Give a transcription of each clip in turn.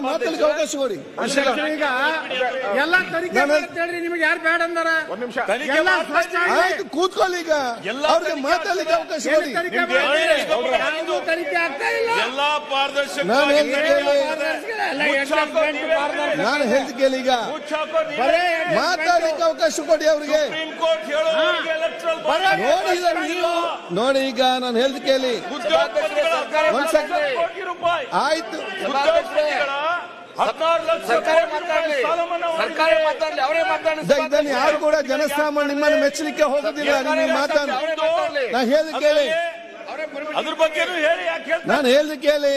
ಮಾತಾಡಲಿಕ್ಕೆ ಅವಕಾಶ ಕೊಡಿ. ಈಗ ಎಲ್ಲ ತನಿಖೆ ಹೇಳ್ರಿ, ನಿಮ್ಗೆ ಯಾರು ಬೇಡ ಅಂದಾರ? ಒಂದ್ ನಿಮಿಷ ಆಯ್ತು, ಕೂತ್ಕೊಳ್ಳಿ. ಈಗ ಅವ್ರಿಗೆ ಮಾತಾಡ್ಲಿಕ್ಕೆ ಅವಕಾಶ ಕೊಡಿ. ತನಿಖೆ ಆಗ್ತಾ ಇಲ್ಲ. ಎಲ್ಲಾ ಪಾರದರ್ಶಕ ನಾನು ಹೇಳ್ದು ಕೇಳಿ. ಈಗ ಮಾತಾಡ್ಲಿಕ್ಕೆ ಅವಕಾಶ ಕೊಡಿ ಅವ್ರಿಗೆ. ನೋಡಿ, ಈಗ ನಾನು ಹೇಳ್ದು ಕೇಳಿ. ಆಯ್ತು, ಇದನ್ನು ಯಾರು ಕೂಡ ಜನಸಾಮಾನ್ಯ ನಿಮ್ಮನ್ನು ಮೆಚ್ಚಲಿಕ್ಕೆ ಹೋಗೋದಿಲ್ಲ. ನೀವು ಮಾತಾಡಿ, ನಾನು ಹೇಳ್ದು ಕೇಳಿ. ಅದ್ರ ಬಗ್ಗೆ ಹೇಳಿ. ನಾನು ಹೇಳ್ದು ಕೇಳಿ.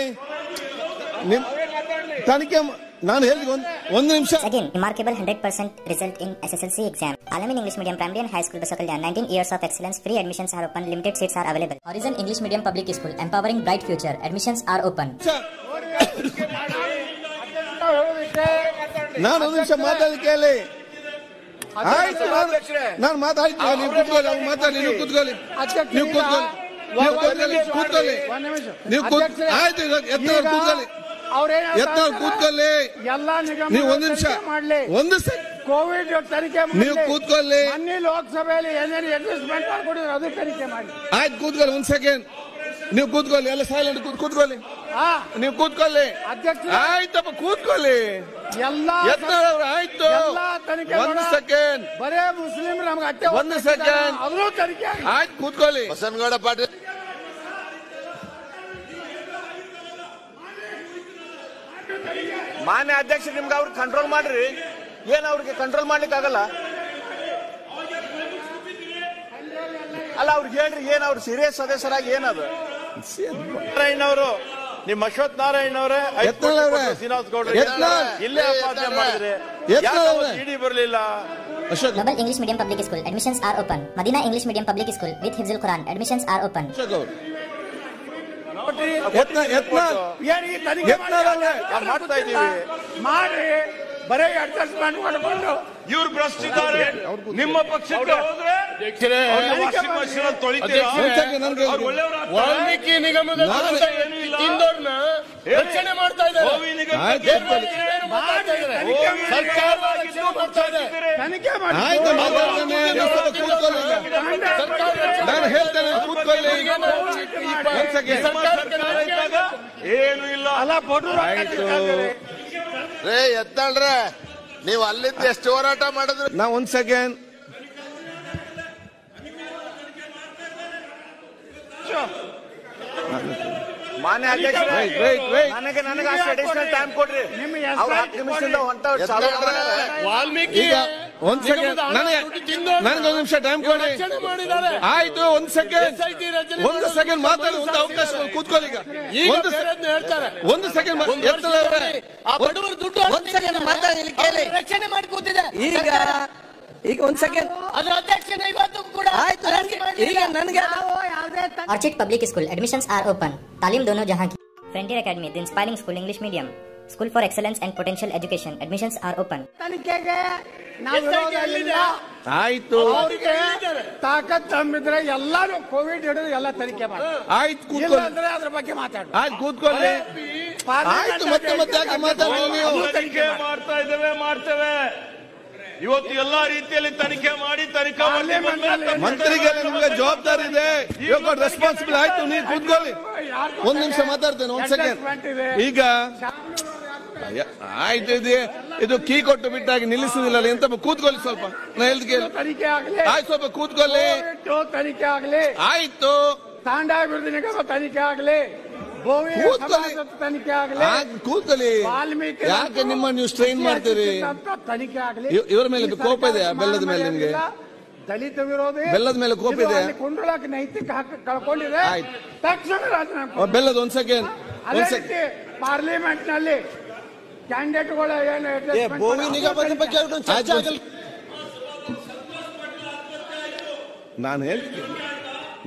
ತನಿಖೆ ನಾನು ಹೇಳಿದ ಒಂದು ನಿಮಿಷ. Again, remarkable 100% result in SSLC exam. Alamin English Medium Primary and High School Basakalya. 19 years of excellence. Free admissions are open. Limited seats are available. Horizon English Medium Public School. Empowering bright future. Admissions are open. ನಾನು ಒಂದು ನಿಮಿಷ ಮಾತಾಡಿ ಕೇಳಿ. ಆಯ್ತು, ನಾನು ಮಾತಾಡ್ತೀನಿ. ನೀವು ಕೂತ್ಕೊಳ್ಳಿ. ಅವ್ರು ಮಾತಾಡಿ. ನೀವು ಕೂತ್ಕೊಳ್ಳಿ. ನೀವು ಕೂತ್ಕೊಳ್ಳಿ. ನೀವು ಕೂತ್ಕೊಳ್ಳಿ. ಕೂತ್ಕೊಳ್ಳಿ. ನೀವು ಆಯ್ತು, ಎತ್ತವ್ರು ಕೂತ್ಕೊಳ್ಳಿ. ಎತ್ತವ್ರು ಕೂತ್ಕೊಳ್ಳಿ. ನೀವು ಒಂದು ನಿಮಿಷ, ಒಂದು ಕೋವಿಡ್ ತನಿಖೆ ನೀವು ಕೂತ್ಕೊಳ್ಳಿ. ಮೊನ್ನೆ ಲೋಕಸಭೆಯಲ್ಲಿ ಏನೇನು ಅಡ್ಜಸ್ಟ್ಮೆಂಟ್ ಮಾಡ್ಕೊಂಡಿದ್ರು ಅದು ತನಿಖೆ ಮಾಡಿ. ಆಯ್ತು, ಕೂತ್ಕೊಳ್ಳಿ. ಒಂದ್ ಸೆಕೆಂಡ್ ನೀವು ಕೂತ್ಕೊಳ್ಳಿ. ಎಲ್ಲ ಸೈಲೆಂಟ್ ಕೂತ್ಕೊಳ್ಳಿ. ನೀವು ಕೂತ್ಕೊಳ್ಳಿ. ಆಯ್ತಪ್ಪ, ಕೂತ್ಕೊಳ್ಳಿ. ಎತ್ತವ್ರು ಆಯ್ತು. ಒಂದು ಸೆಕೆಂಡ್. ಬರೇ ಮುಸ್ಲಿಂ ನಮ್ಗೆ ಅಟ್ಟೆ ಒಂದು ಸೆಕೆಂಡ್. ಅವರು ತನಿಖೆ ಆಯ್ತು, ಕೂತ್ಕೊಳ್ಳಿ. ಬಸನಗೌಡ ಪಾಟೀಲ್ ಮಾನ್ಯ ಅಧ್ಯಕ್ಷ, ನಿಮ್ಗೆ ಅವ್ರಿಗೆ ಕಂಟ್ರೋಲ್ ಮಾಡ್ರಿ. ಏನ್ ಅವ್ರಿಗೆ ಕಂಟ್ರೋಲ್ ಮಾಡ್ಲಿಕ್ಕೆ ಆಗಲ್ಲ ಅಲ್ಲ? ಅವ್ರಿಗೆ ಹೇಳ್ರಿ, ಏನ್ ಅವ್ರು ಸೀರಿಯಸ್ ಸದಸ್ಯರಾಗಿ ಏನದು? ನಾರಾಯಣ್ ಅವರು, ನಿಮ್ಮ ಅಶ್ವಥ್ ನಾರಾಯಣ್ ಅವರೇ ಶ್ರೀನಿವಾಸ್ ಗೌಡ್ರ ಇಲ್ಲೇ ಅಪಾದನೆ ಮಾಡಿದ್ರೆ ಇಡಿ ಬರಲಿಲ್ಲ. Global English Medium Public School. Admissions are open. Madina English Medium Public School with Hifzul Quran. Admissions are open. ಮಾಡ್ತಾ ಇದೀವಿ. ಮಾಡ್ರಿ, ಬರೇ ಅಡ್ಜಸ್ಟ್ಮೆಂಟ್ ಮಾಡಿಕೊಂಡು ಇವ್ರು ಭ್ರಷ್ಟಿದ್ದಾರೆ. ನಿಮ್ಮ ಪಕ್ಷಕ್ಕೆ ಹೋದ್ರೆ ವಾಷಿಂಗ್ ಮಷೀನ್ ತೊಳಿತೀರಾ? ವಾಲ್ಮೀಕಿ ನಿಗಮದ ತಿಂದೋರ್ನ ರಕ್ಷಣೆ ಮಾಡ್ತಾ ಇದ್ದಾರೆ. ತನಿಖೆ ಮಾಡಿ. ನಾನು ಹೇಳ್ತೇನೆ, ಕೂತ್ಕೊಳ್ಳಿ. ಏನು ಇಲ್ಲ. ರೇ ಎತ್ತಾಳ್ರೆ, ನೀವು ಅಲ್ಲಿಂದ ಎಷ್ಟು ಹೋರಾಟ ಮಾಡಿದ್ರೆ. ನಾ ಒಂದ್ ಸೆಕೆಂಡ್. ಮಾನ್ಯ ಅಧ್ಯಕ್ಷ, ನನಗೆ ಅಷ್ಟು ಅಡಿಷನಲ್ ಟೈಮ್ ಕೊಡ್ರಿ. ಅವ್ರು 10 ನಿಮಿಷದಿಂದ ವಾಲ್ಮೀಕಿ ಒಂದ್ ಸೆಕೆಂಡ್, ನನಗೆ ಒಂದು ನಿಮಿಷ ಟೈಮ್ ಕೊಡಿ. ಆಯ್ತು, ಒಂದ್ ಸೆಕೆಂಡ್. ಒಂದು ಸೆಕೆಂಡ್ ಮಾತಾಡಿ. ಒಂದು ಅವಕಾಶ ಕೂತ್ಕೊಳ್ಳಿ. ಈಗ ಒಂದು ಸೆಕೆಂಡ್ ರಕ್ಷಣೆ ಮಾಡಿ ಕೂತಿದೆ. ಈಗ ಒಂದ್ ಸೆಕೆಂಡ್. ಅದ್ರ ಅಧ್ಯಕ್ಷನ ಇವತ್ತು ಕೂಡ ಆಯ್ತು. ಈಗ ನನಗೆ Orchid Public School. Admissions are open. Talim Dono Jahan Ki. Frontier Academy, the inspiring school, English medium. School for excellence and potential education. Admissions are open. ತನಿಖೆಗೆ ನಾವು ವಿರೋಧ ಇಲ್ಲ. ಆಯ್ತು, ತಾಕತ್ ತಂಬಿದ್ರೆ ಎಲ್ಲಾರು ಕೋವಿಡ್ ಹಿಡಿದು ಎಲ್ಲ ತನಿಖೆ ಮಾಡಿ. ಆಯ್ತು, ಕೂತ್ಕೊಳ್ಳಿ. ಅಂದ್ರೆ ಅದ್ರ ಬಗ್ಗೆ ಮಾತಾಡು. ಆಯ್ತು, ಕೂತ್ಕೊಳ್ಳಿ. ಆಯ್ತು, ಮತ್ತೆ ಯಾಕೆ ಮಾತಾಡಿ? ನೀವು ತನಿಖೆ ಮಾಡ್ತೇವೆ. ಇವತ್ತು ಎಲ್ಲಾ ರೀತಿಯಲ್ಲಿ ತನಿಖೆ ಮಾಡಿ ಮಂತ್ರಿಗೆ ನಿಮ್ಗೆ ಜವಾಬ್ದಾರಿ ಇದೆ. ರೆಸ್ಪಾನ್ಸಿಬಲ್. ಆಯ್ತು, ನೀವು ಕೂತ್ಕೊಳ್ಳಿ. ಒಂದ್ ನಿಮಿಷ ಮಾತಾಡ್ತೇನೆ. ಒಂದ್ ಸೆಕೆಂಡ್. ಈಗ ಆಯ್ತು, ಇದು ಕೀ ಕೊಟ್ಟು ಬಿಟ್ಟಾಗಿ ನಿಲ್ಲಿಸುದಿಲ್ಲ. ಎಂತ ಕೂತ್ಕೊಳ್ಳಿ ಸ್ವಲ್ಪ. ನಾ ಹೇಳ್ದು ಕೇಳಿ. ತನಿಖೆ ಆಗಲಿ. ಆಯ್ತು, ಸ್ವಲ್ಪ ಕೂತ್ಕೊಳ್ಳಿ. ತನಿಖೆ ಆಗಲಿ. ಆಯ್ತು, ತಾಂಡಾ ಅಭಿವೃದ್ಧಿ ನಿಗಮ ತನಿಖೆ ಆಗಲಿ. ತನಿಖೆ ಆಗಲಿ. ಕೂತ್ಕೊಳ್ಳಿ. ವಾಲ್ಮೀಕಿ ಯಾಕೆ ನಿಮ್ಮ ನೀವು ಸ್ಟ್ರೈನ್ ಮಾಡ್ತೀರಿ? ತನಿಖೆ ಆಗಲಿ. ಇವರ ಮೇಲೆ ಕೋಪ ಇದೆ. ಬೆಲ್ಲದ ಮೇಲೆ ನಿಮ್ಗೆ ದಲಿತ ವಿರೋಧಿ ಬೆಲ್ಲದ ಮೇಲೆ ಕೋಪ ಇದೆ. ಕುಂಡ್ರಳಕ್ಕೆ ನೈತಿಕ ಹಕ್ಕು ಕಳ್ಕೊಂಡಿದೆ. ತಕ್ಷಣ ರಾಜೀನಾಮೆ. ಬೆಲ್ಲದ ಒಂದ್ ಸೆಕೆಂಡ್. ಪಾರ್ಲಿಮೆಂಟ್ ನಲ್ಲಿ ಕ್ಯಾಂಡಿಡೇಟ್ಗಳು ಏನು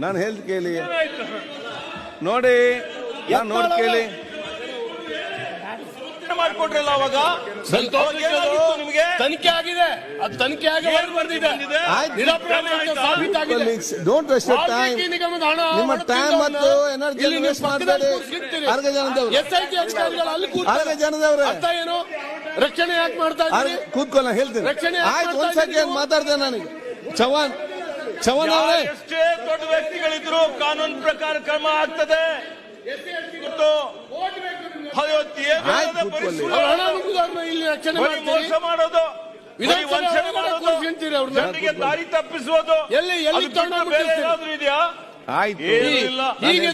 ನಾನು ಹೇಳ್ದು ಕೇಳಿ. ನೋಡಿ, ನಾನು ನೋಡಿ ಕೇಳಿ. ಮಾಡಿಕೊಟ್ರಲ್ಲ ಅವಾಗ ನಿಮಗೆ ತನಿಖೆ ಆಗಿದೆ, ಅದು ತನಿಖೆ ಆಗಿ ಬರ್ದಿದೆ. Don't waste your time. ನಿಮ್ಮ ಟೈಮ್ ಮತ್ತು ಎನರ್ಜಿ ವೇಸ್ಟ್ ಮಾಡಬೇಡಿ. ಅರ್ಗ ಜನದವರು SIT ಅಧಿಕಾರಿಗಳು ಅಲ್ಲಿ ಅರ್ಗ ಜನದವ್ರೆ ಅರ್ಥ ಏನು? ರಕ್ಷಣೆ ಯಾಕೆ ಮಾಡ್ತಾ ಇದ್ದೀರಿ? ಕೂತ್ಕೊಳ್ಳ ಹೇಳ್ತೀನಿ. ಆಯ್ತು, ಒಂದ್ ಸೆಕೆಂಡ್ ಮಾತಾಡ್ತೇನೆ. ನನಗೆ ಚವನ್ ಅವರೇ, ಎಷ್ಟೇ ದೊಡ್ಡ ವ್ಯಕ್ತಿಗಳಿದ್ರು ಕಾನೂನು ಪ್ರಕಾರ ಕ್ರಮ ಆಗ್ತದೆ. ಮೋಸ ಮಾಡೋದು, ಜನರಿಗೆ ದಾರಿ ತಪ್ಪಿಸುವುದು, ಎಲ್ಲಿ ಬೇರೆ ಏನಾದ್ರೂ ಇದೆಯಾ? ಆಯ್ತು.